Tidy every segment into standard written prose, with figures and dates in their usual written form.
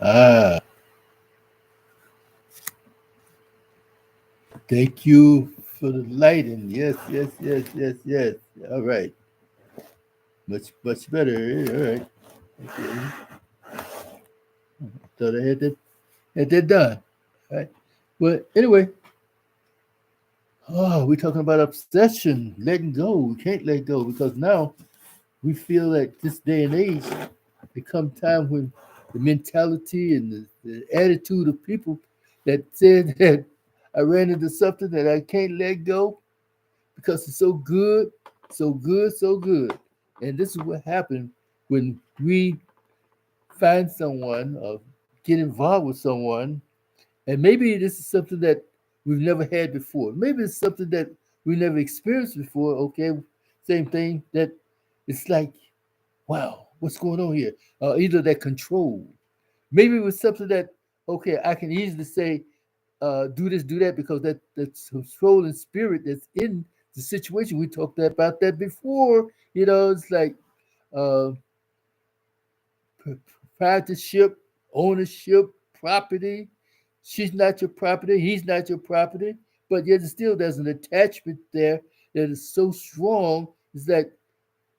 Ah, thank you for the lighting. Yes, yes, yes, yes, yes. All right. Much better. All right. Okay. Thought I had that done. All right. But anyway, we're talking about obsession, letting go. We can't let go because now we feel that this day and age, there come time when the mentality and the attitude of people that said that I ran into something that I can't let go because it's so good, so good, so good. And this is what happened when we find someone or get involved with someone. And maybe this is something that we've never had before. Maybe it's something that we never experienced before. Okay, same thing that it's like, wow, what's going on here? Either that control. Maybe it was something that, okay, I can easily say, do this, do that, because that's controlling spirit that's in the situation. We talked about that before. It's like uh, proprietorship, ownership, property. She's not your property. He's not your property. But yet, still, there's an attachment there that is so strong. It's like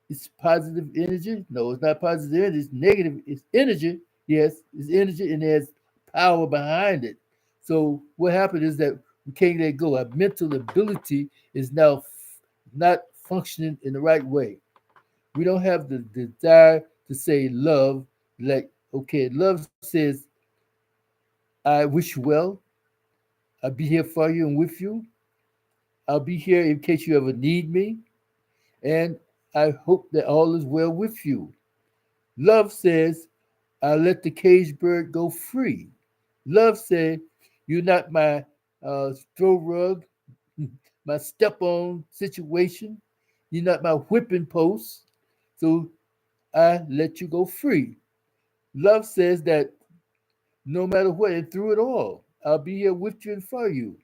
it's positive energy. No, it's not positive energy. It's negative. It's energy. Yes, it's energy, and there's power behind it. So what happened is that we can't let go. Our mental ability is now not functioning in the right way. We don't have the desire to say love. Like, okay, love says, I wish you well. I'll be here for you and with you. I'll be here in case you ever need me. And I hope that all is well with you. Love says, I let the caged bird go free. Love said, you're not my throw rug, my step on situation. You're not my whipping post. So I let you go free. Love says that no matter what, and through it all, I'll be here with you and for you.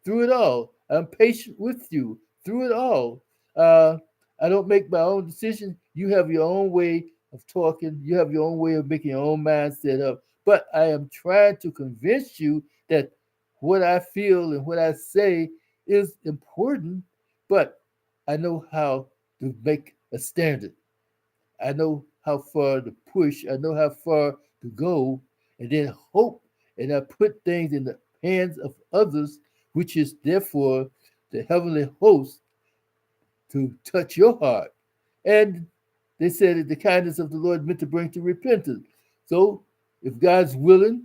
Through it all, I'm patient with you. Through it all, uh, I don't make my own decisions. You have your own way of talking. You have your own way of making your own mindset up. But I am trying to convince you that what I feel and what I say is important, but I know how to make a standard. I know how far to push. I know how far to go, and then hope. And I put things in the hands of others, which is therefore the heavenly host to touch your heart. And they said that the kindness of the Lord meant to bring to repentance. So if God's willing,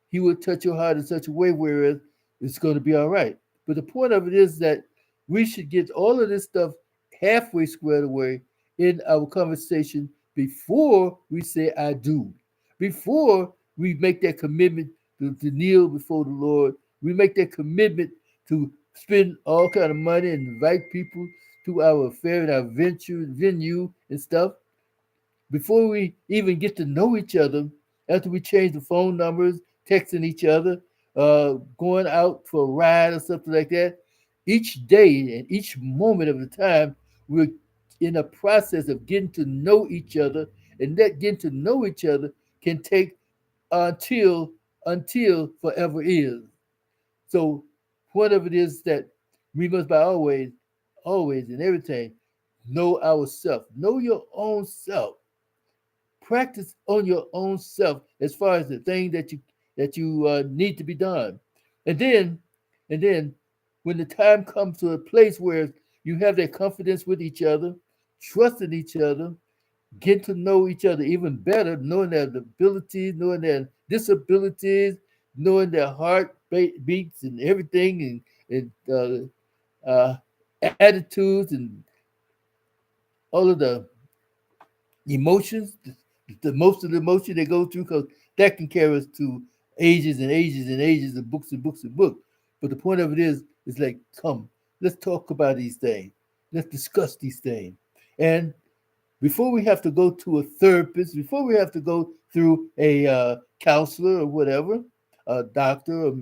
He will touch your heart in such a way where it's going to be all right. But the point of it is that we should get all of this stuff halfway squared away in our conversation before we say I do. Before we make that commitment to kneel before the Lord, we make that commitment to spend all kind of money and invite people to our affair and our venue and stuff before we even get to know each other, after we change the phone numbers, texting each other, going out for a ride or something like that, each day and each moment of the time, we're in a process of getting to know each other, and that getting to know each other can take until forever is. So whatever it is that we must by always and everything know ourselves. Know your own self. Practice on your own self as far as the thing that you need to be done. And then and then when the time comes to a place where you have that confidence with each other, trusting each other, get to know each other even better, knowing their abilities, knowing their disabilities, knowing their heart beats and everything, and attitudes and all of the emotions, the most of the emotion they go through, because that can carry us to ages and ages and ages of books and books and books. But the point of it is like, come, let's talk about these things. Let's discuss these things. And before we have to go to a therapist, before we have to go through a counselor or whatever, a doctor, a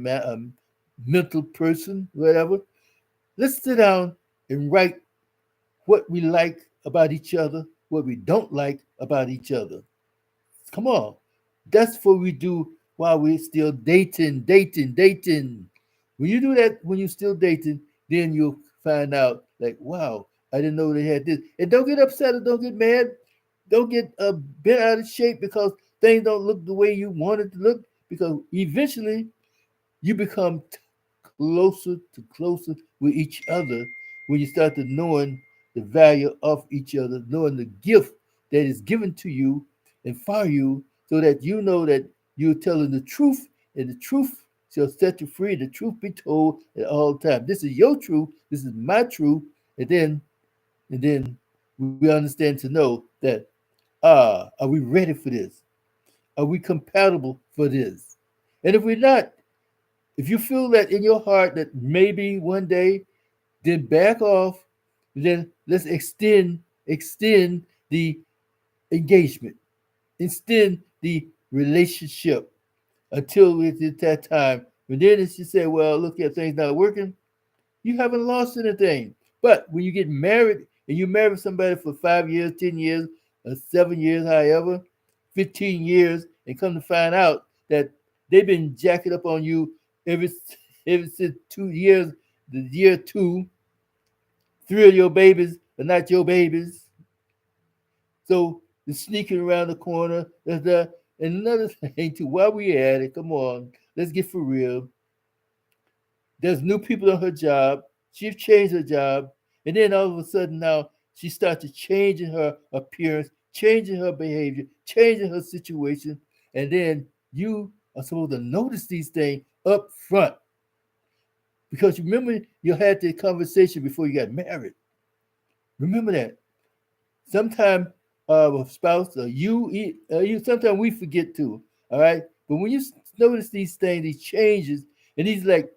mental person, whatever, let's sit down and write what we like about each other, what we don't like about each other. Come on. That's what we do while we're still dating. When you do that, when you're still dating, then you'll find out, like, wow, I didn't know they had this. And don't get upset or don't get mad. Don't get bent out of shape because things don't look the way you want it to look. Because eventually you become closer with each other when you start to knowing the value of each other, knowing the gift that is given to you and for you, so that you know that you're telling the truth, and the truth shall set you free. The truth be told at all times. This is your truth. This is my truth. And then we understand to know that are we ready for this? Are we compatible for this? And if we're not, if you feel that in your heart that maybe one day, then back off. Then let's extend the engagement, extend the relationship until it's at that time. But then if you say, well, look at things not working, you haven't lost anything. But when you get married and you marry somebody for 5 years, 10 years, or 7 years, however, 15 years, and come to find out that they've been jacking up on you ever, ever since 2 years, the year two, three of your babies are not your babies. So the sneaking around the corner, there's that. And another thing too, while we at it, come on, let's get for real. There's new people on her job. She's changed her job. And then all of a sudden now she starts changing her appearance, changing her behavior, changing her situation. And then you are supposed to notice these things up front. Because remember, you had the conversation before you got married. Remember that. Sometimes a spouse or you sometimes we forget too. All right. But when you notice these things, these changes, and these like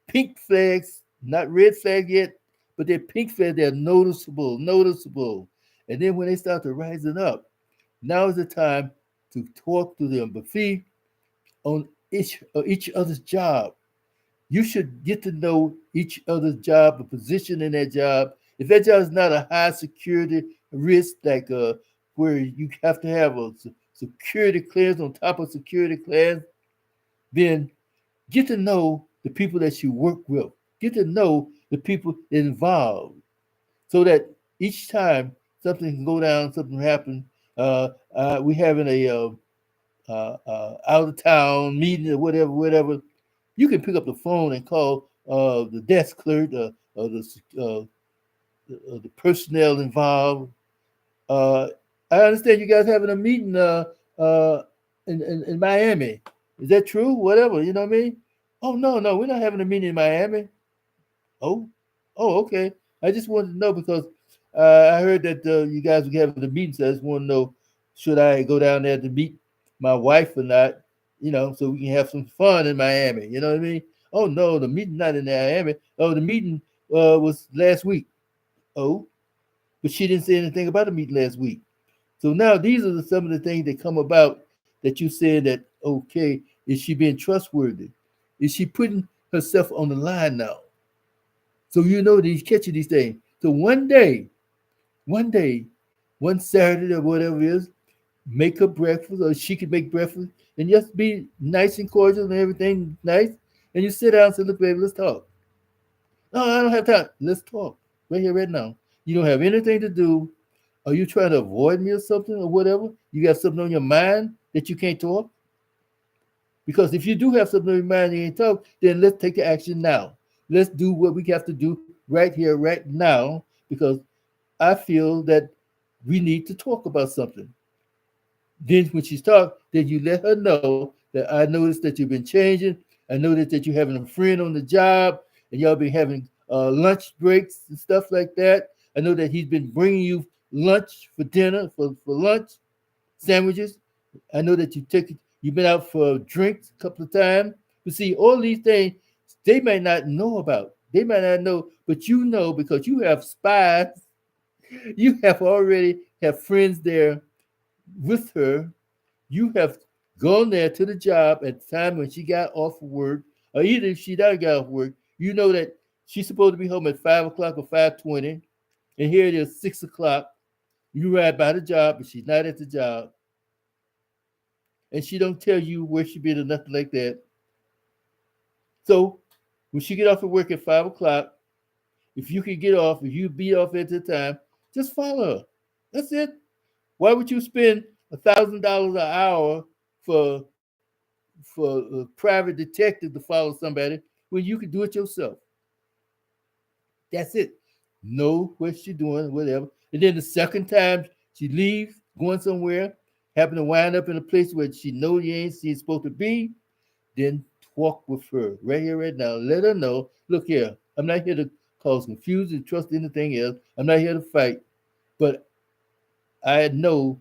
pink flags, not red flag yet, but they're pink flags. They're noticeable. And then when they start to rising up, now is the time to talk to them. But see, on each other's job, you should get to know each other's job, the position in that job. If that job is not a high security risk, like where you have to have a security clearance on top of security clearance, then get to know the people that you work with. Get to know the people involved, so that each time something can go down, something happen. We having a out of town meeting or whatever. You can pick up the phone and call the desk clerk, the personnel involved. Uh, I understand you guys having a meeting uh, in Miami. Is that true? Whatever, you know what I mean? Oh no, we're not having a meeting in Miami. Oh, oh, okay. I just wanted to know because I heard that you guys were having a meeting, so I just want to know should I go down there to meet my wife or not? So we can have some fun in Miami. You know what I mean? Oh no, the meeting not in Miami. Oh, the meeting was last week. Oh, but she didn't say anything about the meeting last week. So now these are some of the things that come about that you said that okay, is she being trustworthy? Is she putting herself on the line now? So you know these catching these things. So one day, one Saturday or whatever it is, make her breakfast, or she could make breakfast, and just be nice and cordial and everything nice. And you sit down and say, look, baby, let's talk. No, I don't have time. Let's talk. Right here, right now. You don't have anything to do. Are you trying to avoid me or something or whatever? You got something on your mind that you can't talk? Because if you do have something on your mind and you can't talk, then let's take the action now. Let's do what we have to do right here, right now, because I feel that we need to talk about something. Then when she's talked, then you let her know that I noticed that you've been changing. I noticed that you're having a friend on the job and y'all been having lunch breaks and stuff like that. I know that he's been bringing you lunch for dinner, for lunch, sandwiches. I know that you've been out for drinks a couple of times. But see, all these things they may not know about. They might not know, but you know because you have spies. You have already have friends there with her. You have gone there to the job at the time when she got off of work, or either if she not got off work, you know that she's supposed to be home at 5 o'clock or 5:20, and here it is 6 o'clock. You ride by the job, but she's not at the job. and she don't tell you where she been or nothing like that. So when she get off of work at 5 o'clock, if you can get off, if you be off at the time, just follow her. That's it. Why would you spend $1,000 an hour for a private detective to follow somebody when you could do it yourself? That's it. Know what she's doing, whatever. And then the second time she leaves, going somewhere, happen to wind up in a place where she know you ain't she's supposed to be, then talk with her right here, right now. Let her know, look here, I'm not here to cause confusion, trust anything else. I'm not here to fight, but I know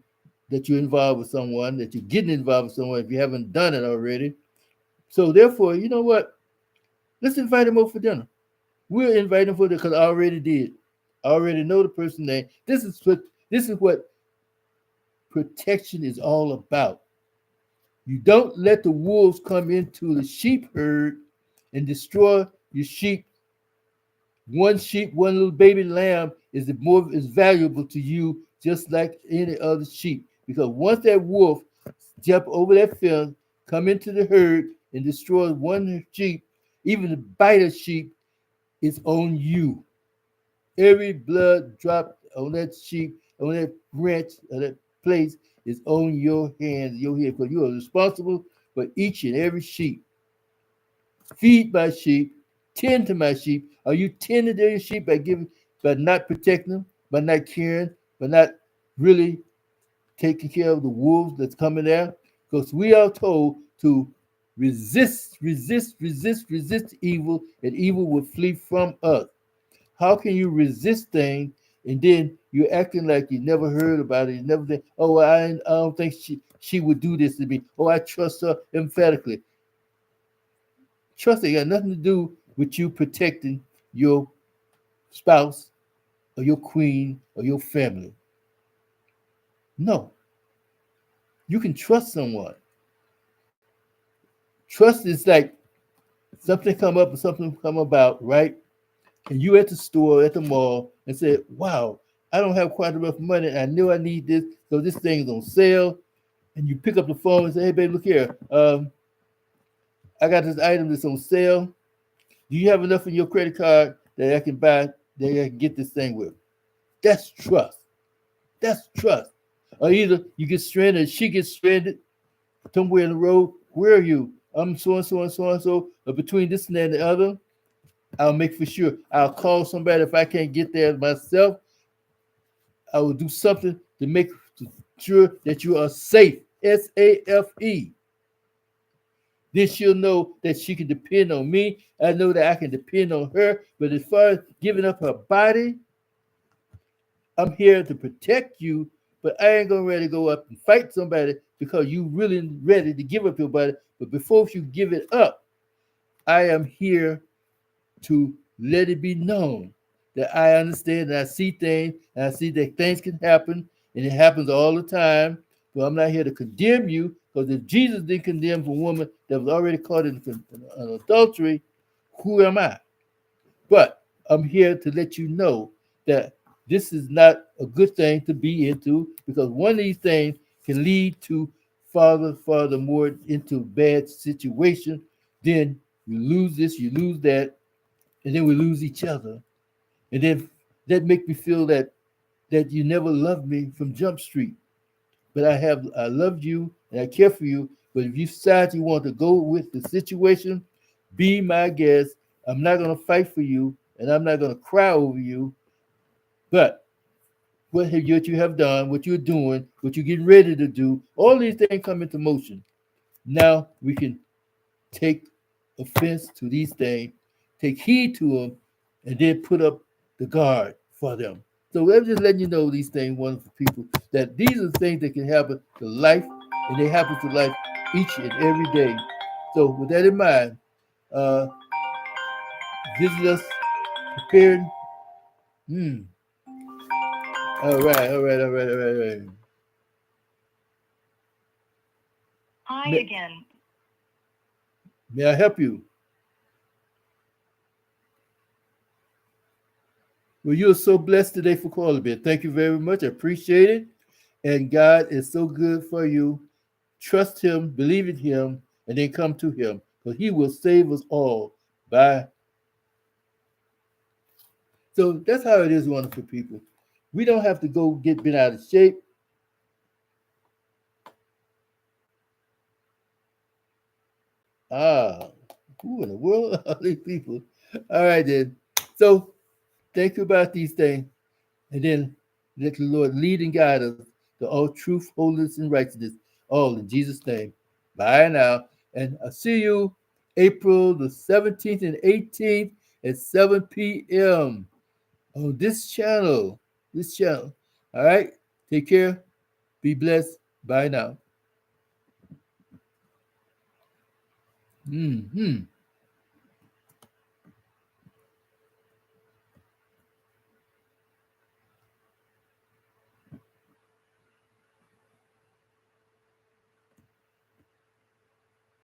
that you're involved with someone, that you're getting involved with someone if you haven't done it already. So therefore, you know what? Let's invite him over for dinner. We'll invite him for the because I already did. I already know the person's name. This is what protection is all about. You don't let the wolves come into the sheep herd and destroy your sheep. One sheep, one little baby lamb is valuable to you just like any other sheep. Because once that wolf jump over that fence, come into the herd and destroy one sheep, even the bite of sheep is on you. Every blood drop on that sheep, on that ranch, on that place is on your hands, your head, because you are responsible for each and every sheep. Feed my sheep, tend to my sheep. Are you tending to your sheep by not protecting them, by not caring, by not really taking care of the wolves that's coming there? Because we are told to resist evil, and evil will flee from us. How can you resist things and then you're acting like you never heard about it? You never think, oh, I don't think she would do this to me. Oh, I trust her emphatically. Trust ain't got nothing to do with you protecting your spouse or your queen or your family. No, you can trust someone. Trust is like something come up or something come about, right? And you at the store at the mall and say, wow, I don't have quite enough money. I know I need this, so this thing's on sale. And you pick up the phone and say, hey, babe, look here. I got this item that's on sale. Do you have enough in your credit card that I can buy, that I can get this thing with? That's trust. That's trust. Or either you get stranded, she gets stranded somewhere in the road. Where are you? I'm so and so and so and so. But between this and that and the other, I'll make for sure. I'll call somebody if I can't get there myself. I will do something to make sure that you are safe. SAFE. Then she'll know that she can depend on me. I know that I can depend on her. But as far as giving up her body, I'm here to protect you, but I ain't gonna ready to go up and fight somebody because you really ready to give up your body. But before you give it up, I am here to let it be known that I understand and I see things and I see that things can happen and it happens all the time. But I'm not here to condemn you because if Jesus didn't condemn a woman that was already caught in an adultery, who am I? But I'm here to let you know that this is not a good thing to be into because one of these things can lead to farther more into bad situation. Then you lose this, you lose that, and then we lose each other. And then that make me feel that you never loved me from Jump Street. But I love you and I care for you. But if you decide you want to go with the situation, be my guest. I'm not gonna fight for you and I'm not gonna cry over you. But what you have done, what you're doing, what you're getting ready to do, all these things come into motion. Now we can take offense to these things, take heed to them, and then put up the guard for them. So I'm just letting you know these things, wonderful people, that these are things that can happen to life, and they happen to life each and every day. So with that in mind, uh, visit us prepared. Hmm. All right. Hi May, again. may I help you? Well, you're so blessed today for calling me. Thank you very much. I appreciate it. And God is so good for you. trust him, believe in him, and then come to him, because he will save us all. By So that's how it is, wonderful people. We don't have to go get bent out of shape. Ah, who in the world are these people? All right then. So think about these things, and then let the Lord lead and guide us to all truth, holiness, and righteousness. All in Jesus' name. Bye now. And I'll see you April the 17th and 18th at 7 p.m. on this channel. This channel. All right. Take care. Be blessed. Bye now. Hmm.